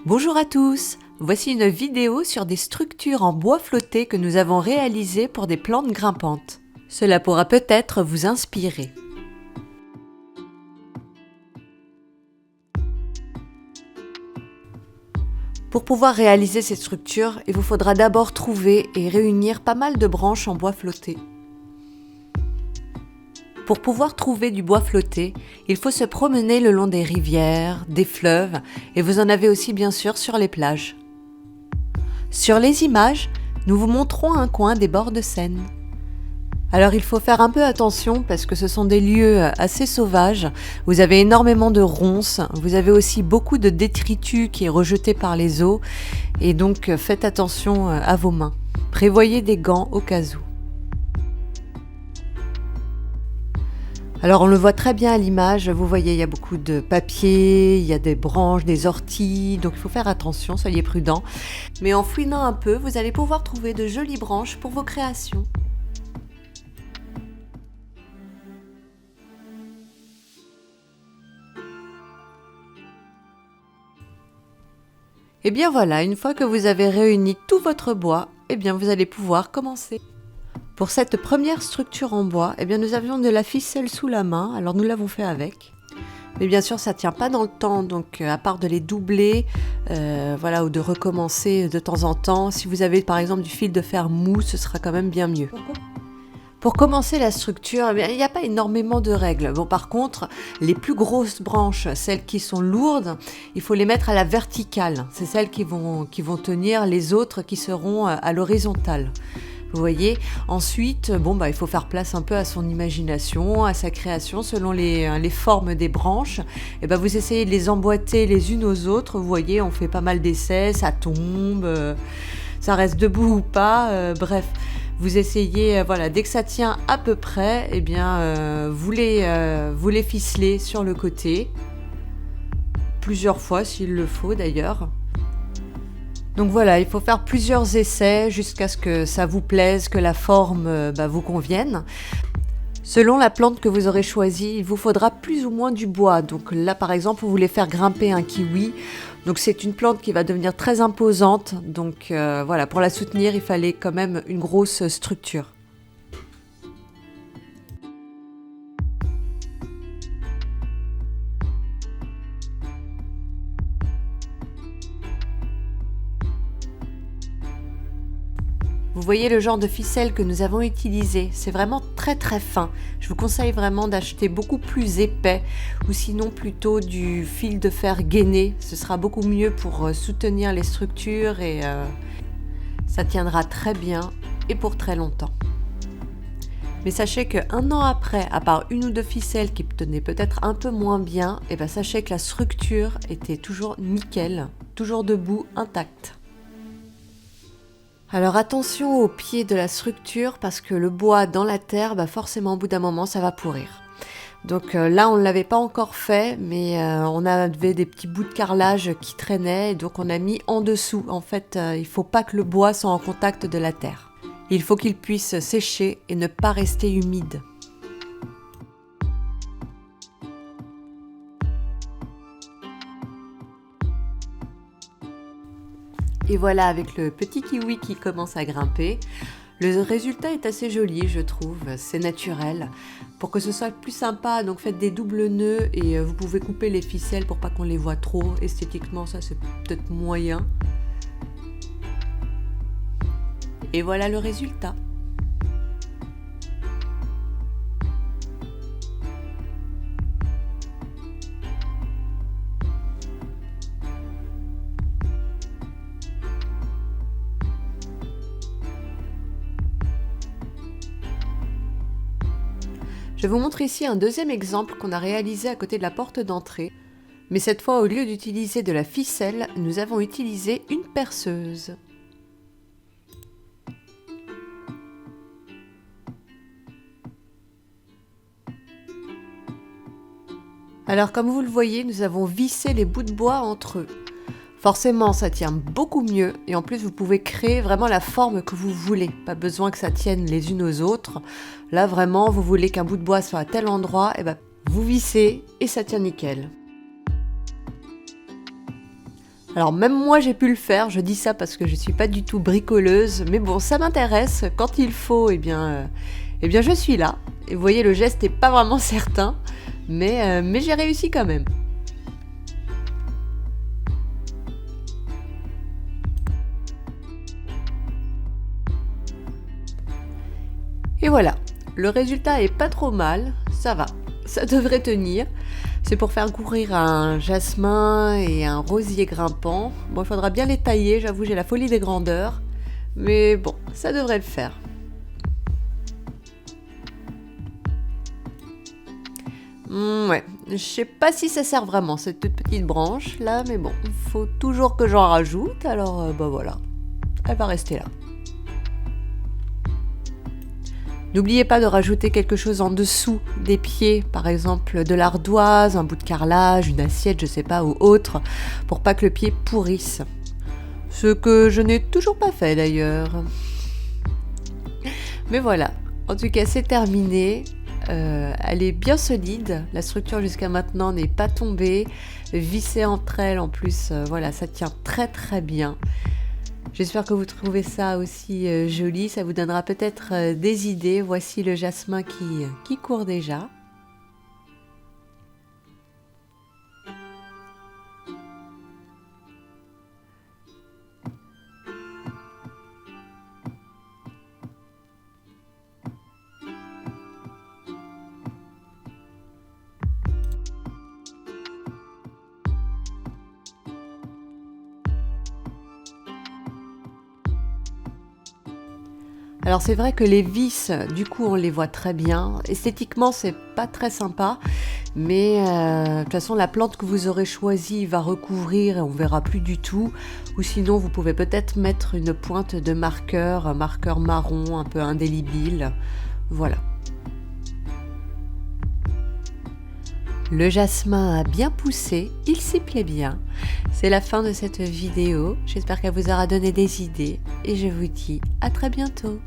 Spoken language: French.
Bonjour à tous, voici une vidéo sur des structures en bois flotté que nous avons réalisées pour des plantes grimpantes. Cela pourra peut-être vous inspirer. Pour pouvoir réaliser ces structures, il vous faudra d'abord trouver et réunir pas mal de branches en bois flotté. Pour pouvoir trouver du bois flotté, il faut se promener le long des rivières, des fleuves, et vous en avez aussi bien sûr sur les plages. Sur les images, nous vous montrons un coin des bords de Seine. Alors il faut faire un peu attention parce que ce sont des lieux assez sauvages, vous avez énormément de ronces, vous avez aussi beaucoup de détritus qui est rejeté par les eaux, et donc faites attention à vos mains. Prévoyez des gants au cas où. Alors on le voit très bien à l'image, vous voyez il y a beaucoup de papier, il y a des branches, des orties, donc il faut faire attention, soyez prudents. Mais en fouinant un peu, vous allez pouvoir trouver de jolies branches pour vos créations. Et bien voilà, une fois que vous avez réuni tout votre bois, eh bien vous allez pouvoir commencer. Pour cette première structure en bois, eh bien nous avions de la ficelle sous la main, alors nous l'avons fait avec. Mais bien sûr, ça ne tient pas dans le temps, donc à part de les doubler, ou de recommencer de temps en temps, si vous avez par exemple du fil de fer mou, ce sera quand même bien mieux. Pour commencer la structure, eh bien, il n'y a pas énormément de règles. Bon, par contre, les plus grosses branches, celles qui sont lourdes, il faut les mettre à la verticale. C'est celles qui vont tenir les autres qui seront à l'horizontale. Vous voyez, ensuite, il faut faire place un peu à son imagination, à sa création, selon les formes des branches. Et vous essayez de les emboîter les unes aux autres. Vous voyez, on fait pas mal d'essais, ça tombe, ça reste debout ou pas, bref. Vous essayez, dès que ça tient à peu près, eh bien, vous les ficelez sur le côté, plusieurs fois s'il le faut d'ailleurs. Donc voilà, il faut faire plusieurs essais jusqu'à ce que ça vous plaise, que la forme vous convienne. Selon la plante que vous aurez choisie, il vous faudra plus ou moins du bois. Donc là, par exemple, vous voulez faire grimper un kiwi. Donc c'est une plante qui va devenir très imposante. Donc pour la soutenir, il fallait quand même une grosse structure. Vous voyez le genre de ficelle que nous avons utilisé, c'est vraiment très très fin. Je vous conseille vraiment d'acheter beaucoup plus épais ou sinon plutôt du fil de fer gainé. Ce sera beaucoup mieux pour soutenir les structures et ça tiendra très bien et pour très longtemps. Mais sachez qu'un an après, à part une ou deux ficelles qui tenaient peut-être un peu moins bien, sachez que la structure était toujours nickel, toujours debout, intacte. Alors attention au pied de la structure parce que le bois dans la terre, forcément au bout d'un moment ça va pourrir. Donc là on ne l'avait pas encore fait mais on avait des petits bouts de carrelage qui traînaient et donc on a mis en dessous. En fait il ne faut pas que le bois soit en contact de la terre. Il faut qu'il puisse sécher et ne pas rester humide. Et voilà, avec le petit kiwi qui commence à grimper, le résultat est assez joli, je trouve, c'est naturel. Pour que ce soit plus sympa, donc faites des doubles nœuds et vous pouvez couper les ficelles pour pas qu'on les voit trop. Esthétiquement, ça c'est peut-être moyen. Et voilà le résultat. Je vous montre ici un deuxième exemple qu'on a réalisé à côté de la porte d'entrée. Mais cette fois, au lieu d'utiliser de la ficelle, nous avons utilisé une perceuse. Alors comme vous le voyez, nous avons vissé les bouts de bois entre eux. Forcément, ça tient beaucoup mieux et en plus, vous pouvez créer vraiment la forme que vous voulez. Pas besoin que ça tienne les unes aux autres. Là, vraiment, vous voulez qu'un bout de bois soit à tel endroit, vous vissez et ça tient nickel. Alors même moi j'ai pu le faire, je dis ça parce que je suis pas du tout bricoleuse, mais bon ça m'intéresse, quand il faut, je suis là. Et vous voyez le geste n'est pas vraiment certain, mais j'ai réussi quand même. Et voilà, le résultat est pas trop mal, ça va, ça devrait tenir. C'est pour faire courir un jasmin et un rosier grimpant. Bon, il faudra bien les tailler, j'avoue j'ai la folie des grandeurs, mais bon, ça devrait le faire. Ouais, je sais pas si ça sert vraiment cette toute petite branche là, mais bon, il faut toujours que j'en rajoute, alors voilà, elle va rester là. N'oubliez pas de rajouter quelque chose en dessous des pieds, par exemple de l'ardoise, un bout de carrelage, une assiette, je sais pas, ou autre, pour pas que le pied pourrisse. Ce que je n'ai toujours pas fait d'ailleurs. Mais voilà, en tout cas c'est terminé. Elle est bien solide, la structure jusqu'à maintenant n'est pas tombée, vissée entre elles en plus, voilà, ça tient très très bien. J'espère que vous trouvez ça aussi joli, ça vous donnera peut-être des idées. Voici le jasmin qui court déjà. Alors c'est vrai que les vis, du coup on les voit très bien. Esthétiquement c'est pas très sympa, mais de toute façon la plante que vous aurez choisie va recouvrir et on verra plus du tout. Ou sinon vous pouvez peut-être mettre une pointe de marqueur, un marqueur marron un peu indélébile. Voilà. Le jasmin a bien poussé, il s'y plaît bien. C'est la fin de cette vidéo, j'espère qu'elle vous aura donné des idées et je vous dis à très bientôt.